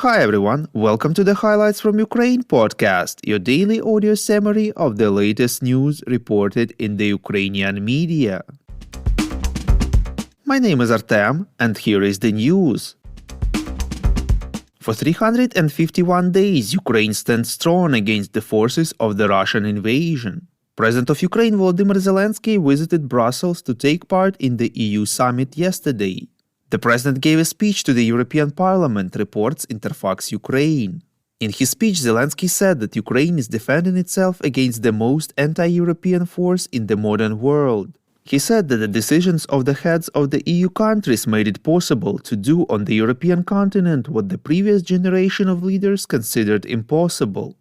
Hi everyone, welcome to the Highlights from Ukraine podcast, your daily audio summary of the latest news reported in the Ukrainian media. My name is Artem, and here is the news. For 351 days, Ukraine stands strong against the forces of the Russian invasion. President of Ukraine Vladimir Zelenskyy visited Brussels to take part in the EU summit yesterday. The president gave a speech to the European Parliament, reports Interfax Ukraine. In his speech, Zelenskyy said that Ukraine is defending itself against the most anti-European force in the modern world. He said that the decisions of the heads of the EU countries made it possible to do on the European continent what the previous generation of leaders considered impossible.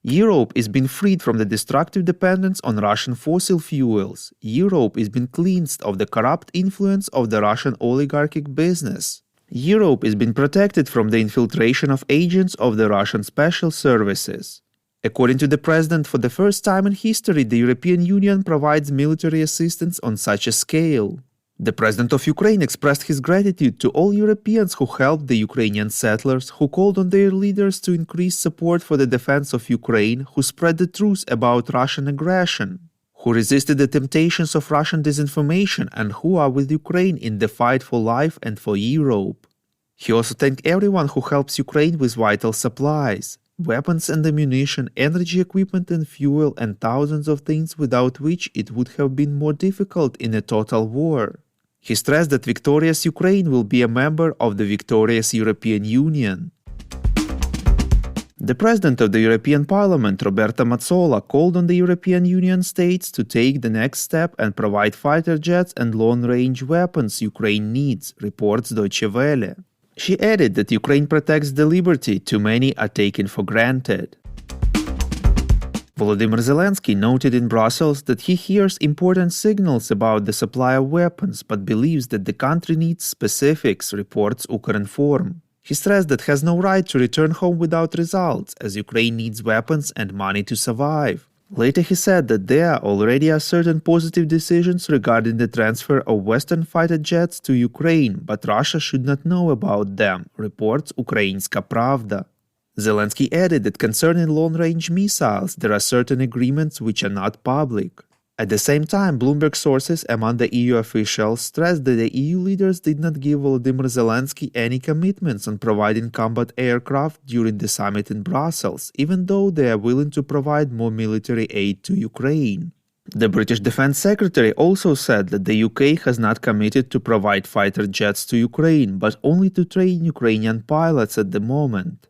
Europe is being freed from the destructive dependence on Russian fossil fuels. Europe is being cleansed of the corrupt influence of the Russian oligarchic business. Europe is being protected from the infiltration of agents of the Russian special services. According to the president, for the first time in history, the European Union provides military assistance on such a scale. The president of Ukraine expressed his gratitude to all Europeans who helped the Ukrainian settlers, who called on their leaders to increase support for the defense of Ukraine, who spread the truth about Russian aggression, who resisted the temptations of Russian disinformation, and who are with Ukraine in the fight for life and for Europe. He also thanked everyone who helps Ukraine with vital supplies, weapons and ammunition, energy equipment and fuel, and thousands of things without which it would have been more difficult in a total war. He stressed that victorious Ukraine will be a member of the victorious European Union. The President of the European Parliament, Roberta Metsola, called on the European Union states to take the next step and provide fighter jets and long-range weapons Ukraine needs, reports Deutsche Welle. She added that Ukraine protects the liberty too many are taken for granted. Volodymyr Zelenskyy noted in Brussels that he hears important signals about the supply of weapons but believes that the country needs specifics, reports Ukrinform. He stressed that has no right to return home without results, as Ukraine needs weapons and money to survive. Later he said that there already are certain positive decisions regarding the transfer of Western fighter jets to Ukraine, but Russia should not know about them, reports Ukrainska Pravda. Zelenskyy added that concerning long-range missiles, there are certain agreements which are not public. At the same time, Bloomberg sources among the EU officials stressed that the EU leaders did not give Volodymyr Zelenskyy any commitments on providing combat aircraft during the summit in Brussels, even though they are willing to provide more military aid to Ukraine. The British Defense Secretary also said that the UK has not committed to provide fighter jets to Ukraine, but only to train Ukrainian pilots at the moment.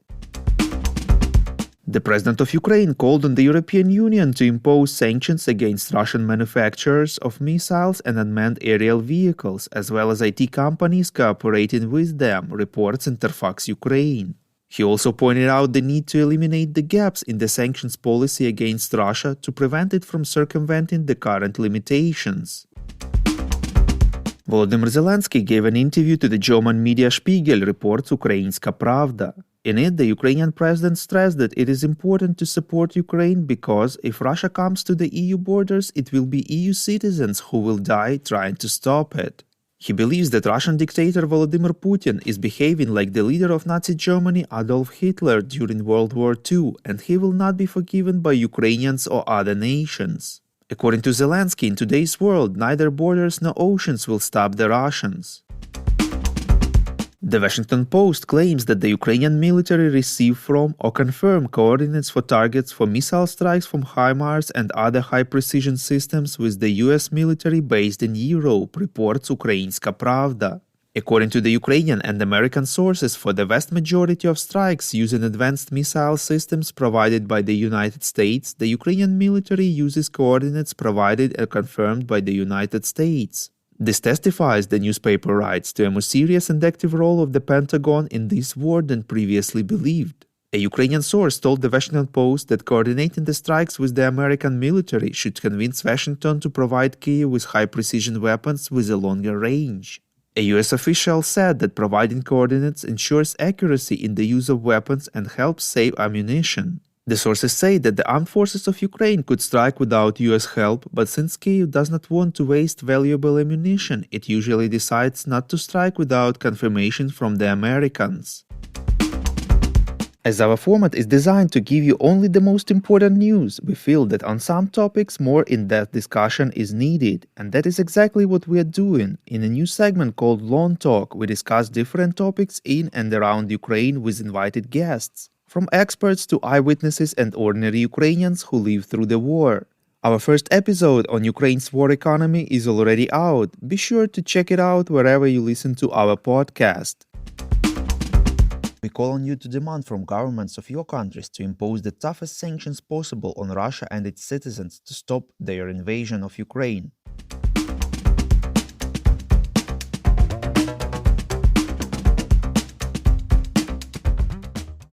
The President of Ukraine called on the European Union to impose sanctions against Russian manufacturers of missiles and unmanned aerial vehicles, as well as IT companies cooperating with them, reports Interfax Ukraine. He also pointed out the need to eliminate the gaps in the sanctions policy against Russia to prevent it from circumventing the current limitations. Volodymyr Zelenskyy gave an interview to the German media Spiegel, reports Ukrainska Pravda. In it, the Ukrainian president stressed that it is important to support Ukraine because if Russia comes to the EU borders, it will be EU citizens who will die trying to stop it. He believes that Russian dictator Vladimir Putin is behaving like the leader of Nazi Germany Adolf Hitler during World War II, and he will not be forgiven by Ukrainians or other nations. According to Zelenskyy, in today's world, neither borders nor oceans will stop the Russians. The Washington Post claims that the Ukrainian military received from or confirmed coordinates for targets for missile strikes from HIMARS and other high-precision systems with the US military based in Europe, reports Ukrainska Pravda. According to the Ukrainian and American sources, for the vast majority of strikes using advanced missile systems provided by the United States, the Ukrainian military uses coordinates provided and confirmed by the United States. This testifies, the newspaper writes, to a more serious and active role of the Pentagon in this war than previously believed. A Ukrainian source told the Washington Post that coordinating the strikes with the American military should convince Washington to provide Kyiv with high-precision weapons with a longer range. A US official said that providing coordinates ensures accuracy in the use of weapons and helps save ammunition. The sources say that the armed forces of Ukraine could strike without US help, but since Kyiv does not want to waste valuable ammunition, it usually decides not to strike without confirmation from the Americans. As our format is designed to give you only the most important news, we feel that on some topics more in-depth discussion is needed, and that is exactly what we are doing. In a new segment called Long Talk, we discuss different topics in and around Ukraine with invited guests, from experts to eyewitnesses and ordinary Ukrainians who lived through the war. Our first episode on Ukraine's war economy is already out. Be sure to check it out wherever you listen to our podcast. We call on you to demand from governments of your countries to impose the toughest sanctions possible on Russia and its citizens to stop their invasion of Ukraine.